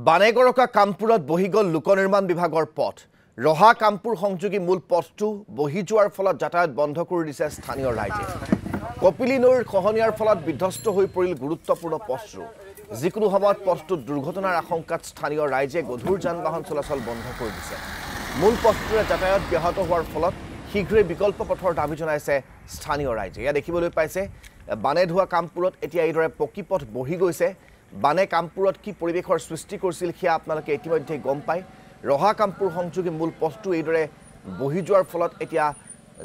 বানেগৰকা কামপুৰত বহি গ'ল লোক নিৰ্মাণ বিভাগৰ পথ ৰহা কামপুৰ সংযোগী মূল পথটো বহি যোৱাৰ ফলত যাতায়াত বন্ধ কৰি দিছে স্থানীয় ৰাইজে কপিলী নৈৰ খহনীয়াৰ ফলত বিধ্বস্ত হৈ পৰিল গুৰুত্বপূৰ্ণ পথটো যিকোনো সময়ত পথটোত দুৰ্ঘটনাৰ আশংকাত স্থানীয় ৰাইজে গধুৰ যান-বাহন চলাচল বন্ধ কৰি দিছে মূল পথটোৰে যাতায়াত ব্যাহত হোৱাৰ ফলত শীঘ্ৰে বিকল্প পথৰ দাবী জনাইছে স্থানীয় ৰাইজে ইয়া দেখিবলৈ পাইছে বানে ধোৱা কামপুৰত এতিয়া এইদৰে পকী পথ বহি গৈছে বানে কামপুৰত কি পৰিৱেশৰ সৃষ্টি কৰিছিল সেয়া আপোনালোকে ইতিমধ্যে গম পায় ৰহা কামপুৰ সংযোগী মূল পথটো এইদৰে বহি যোৱাৰ ফলত এতিয়া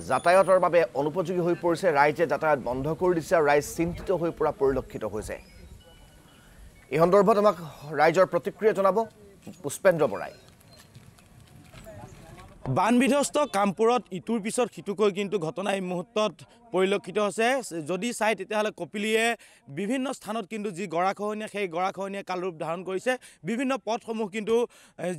যাতায়াতৰ বাবে অনুপযোগী হৈ পৰিছে ৰাইজে যাতায়াত বন্ধ কৰি দিছে আৰু ৰাইজ চিন্তিত হৈ পৰা পৰিলক্ষিত হৈছে এই সন্দৰ্ভত আমাক ৰাইজৰ প্ৰতিক্ৰিয়া জনাব পুষ্পেন্দ্ৰ বৰাই বান বিধ্বস্ত কামপুৰত ইটোৰ পিছত সিটোকৈ কিন্তু ঘটনা এই মুহূৰ্তত পৰিলক্ষিত হৈছে যদি চাই তেতিয়াহ'লে কপিলীয়ে বিভিন্ন স্থানত কিন্তু যি গৰাখহনীয়া সেই গৰাখহনীয়া কালৰূপ ধাৰণ কৰিছে বিভিন্ন পথসমূহ কিন্তু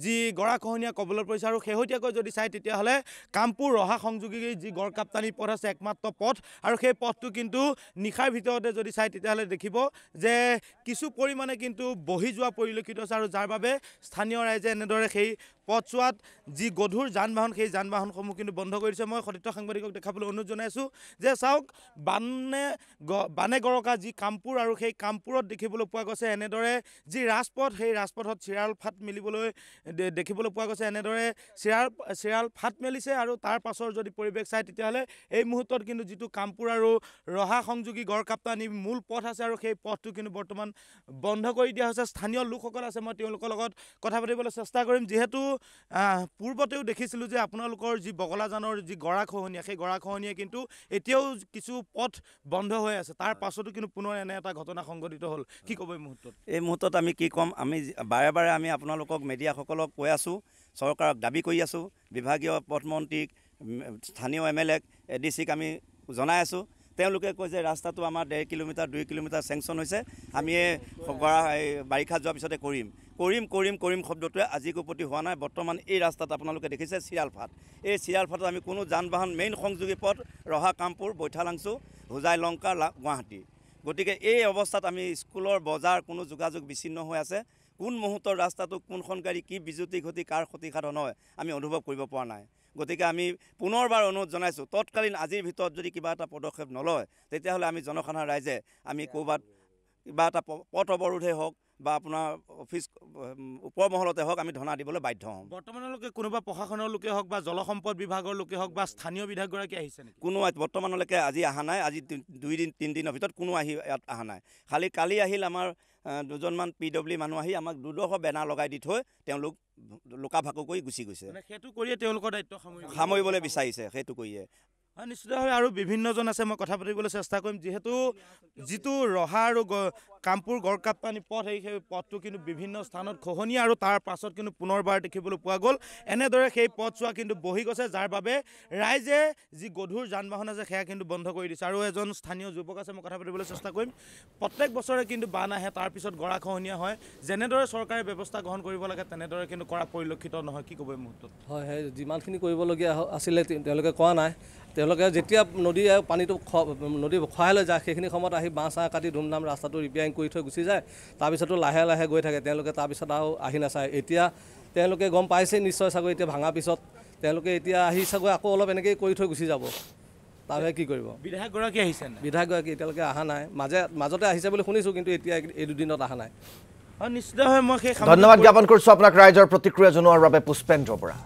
যি গৰাখহনীয়া কবলত পৰিছে আৰু শেহতীয়াকৈ যদি চাই তেতিয়াহ'লে কামপুৰ ৰহা সংযোগী যি গড়কাপ্তানি পথ আছে একমাত্ৰ পথ আৰু সেই পথটো কিন্তু নিশাৰ ভিতৰতে যদি চাই তেতিয়াহ'লে দেখিব যে কিছু পৰিমাণে কিন্তু বহি যোৱা পৰিলক্ষিত হৈছে আৰু যাৰ বাবে স্থানীয় ৰাইজে এনেদৰে সেই পথছোৱাত যি গধুৰ যান-বাহন সেই যান-বাহনসমূহ কিন্তু বন্ধ কৰি দিছে মই সতীৰ্থ সাংবাদিকক দেখাবলৈ অনুৰোধ জনাইছোঁ যে চাওক বানেগৰকা যি কামপুৰ আৰু সেই কামপুৰত দেখিবলৈ পোৱা গৈছে এনেদৰে যি ৰাজপথ সেই ৰাজপথত চিৰাল ফাট মেলিবলৈ দেখিবলৈ পোৱা গৈছে এনেদৰে চিৰাল ফাট মেলিছে আৰু তাৰ পাছৰ যদি পৰিৱেশ চাই তেতিয়াহ'লে এই মুহূৰ্তত কিন্তু যিটো কামপুৰ আৰু ৰহা সংযোগী গড়কাপ্তানি মূল পথ আছে আৰু সেই পথটো কিন্তু বৰ্তমান বন্ধ কৰি দিয়া হৈছে স্থানীয় লোকসকল আছে মই তেওঁলোকৰ লগত কথা পাতিবলৈ চেষ্টা কৰিম যিহেতু পূৰ্বতেও দেখিছিলোঁ যে আপোনালোকৰ যি বগলাজানৰ যি গৰাখহনীয়া সেই গৰাখহনীয়া কিন্তু এতিয়াও কিছু পথ বন্ধ হৈ আছে তাৰ পাছতো কিন্তু পুনৰ এনে এটা ঘটনা সংঘটিত হ'ল কি ক'ব এই মুহূৰ্তত আমি কি ক'ম আমি বাৰে বাৰে আমি আপোনালোকক মিডিয়াসকলক কৈ আছোঁ চৰকাৰক দাবী কৰি আছোঁ বিভাগীয় পথমন্ত্ৰীক স্থানীয় MLA ADCক আমি জনাই আছোঁ তেওঁলোকে কয় যে ৰাস্তাটো আমাৰ 1.5 কিলোমিটাৰ 2 কিলোমিটাৰ চেংচন হৈছে আমি বাৰিষা যোৱাৰ পিছতে কৰিম শব্দটোৱে আজিকো প্ৰতি হোৱা নাই বৰ্তমান এই ৰাস্তাত আপোনালোকে দেখিছে চিৰালফাট এই চিৰালফাটত আমি কোনো যান-বাহন মেইন সংযোগী পথ ৰহা কামপুৰ বৈঠালাংচু হোজাই লংকা গুৱাহাটী গতিকে এই অৱস্থাত আমি স্কুলৰ বজাৰ কোনো যোগাযোগ বিচ্ছিন্ন হৈ আছে কোন মুহূৰ্তৰ ৰাস্তাটো কোনখন গাড়ী কি বিজুতি ঘটি কাৰ ক্ষতিসাধন হয় আমি অনুভৱ কৰিব পৰা নাই গতিকে আমি পুনৰবাৰ অনুৰোধ জনাইছোঁ তৎকালীন আজিৰ ভিতৰত যদি কিবা এটা পদক্ষেপ নলয় তেতিয়াহ'লে আমি জনসাধাৰণ ৰাইজে আমি ক'ৰবাত কিবা এটা পথ অৱৰোধে হওক বা আপোনাৰ অফিচ ওপৰমহলতে হওক আমি ধৰ্ণা দিবলৈ বাধ্য হ'ম বৰ্তমানলৈকে কোনোবা প্ৰশাসনৰ লোকে হওক বা জলসম্পদ বিভাগৰ লোকে হওক বা স্থানীয় বিধায়কগৰাকী আহিছে নেকি কোনো বৰ্তমানলৈকে আজি অহা নাই আজি 2 দিন 3 দিনৰ ভিতৰত কোনো ইয়াত অহা নাই খালি কালি আহিল আমাৰ দুজনমান PW মানুহ আহি আমাক দুডোখ বেনাৰ লগাই দি থৈ তেওঁলোক লুকা ভাকু কৰি গুচি গৈছে সেইটো কৰিয়ে তেওঁলোকৰ দায়িত্ব সামৰিবলৈ বিচাৰিছে সেইটো কৰিয়ে নিশ্চিতভাৱে আৰু বিভিন্নজন আছে মই কথা পাতিবলৈ চেষ্টা কৰিম যিহেতু যিটো ৰহা আৰু কামপুৰ গড়কাপ্তানি পথ সেই পথটো কিন্তু বিভিন্ন স্থানত খহনীয়া আৰু তাৰ পাছত কিন্তু পুনৰবাৰ দেখিবলৈ পোৱা গ'ল এনেদৰে সেই পথছোৱা কিন্তু বহি গৈছে যাৰ বাবে ৰাইজে যি গধুৰ যান-বাহন আছে সেয়া কিন্তু বন্ধ কৰি দিছে আৰু এজন স্থানীয় যুৱক আছে মই কথা পাতিবলৈ চেষ্টা কৰিম প্ৰত্যেক বছৰে কিন্তু বান আহে তাৰ পিছত গৰাখহনীয়া হয় যেনেদৰে চৰকাৰে ব্যৱস্থা গ্ৰহণ কৰিব লাগে তেনেদৰে কিন্তু কৰা পৰিলক্ষিত নহয় কি ক'ব এই মুহূৰ্তত হয় যিমানখিনি কৰিবলগীয়া আছিলে তেওঁলোকে কোৱা নাই তেওঁলোকে যেতিয়া পানীটো নদী খহাই লৈ যায় সেইখিনি সময়ত আহি বাঁহ চাহ কাটি ধুমধাম ৰাস্তাটো ৰিপেয়াৰিং কৰি থৈ গুচি যায় তাৰপিছতো লাহে লাহে গৈ থাকে তেওঁলোকে তাৰপিছত আৰু আহি নাচায় এতিয়া তেওঁলোকে গম পাইছে নিশ্চয় চাগৈ এতিয়া ভাঙাৰ পিছত তেওঁলোকে এতিয়া আহি চাগৈ আকৌ অলপ এনেকৈয়ে কৰি থৈ গুচি যাব তাৰবাবে কি কৰিব বিধায়কগৰাকী আহিছে বিধায়কগৰাকী এতিয়ালৈকে অহা নাই মাজতে আহিছে বুলি শুনিছোঁ কিন্তু এতিয়া এই দুদিনত অহা নাই নিশ্চিতভাৱে মই সেই ধন্যবাদ জ্ঞাপন কৰিছোঁ আপোনাক ৰাইজৰ প্ৰতিক্ৰিয়া জনোৱাৰ বাবে পুষ্পেন্দ্ৰ বৰা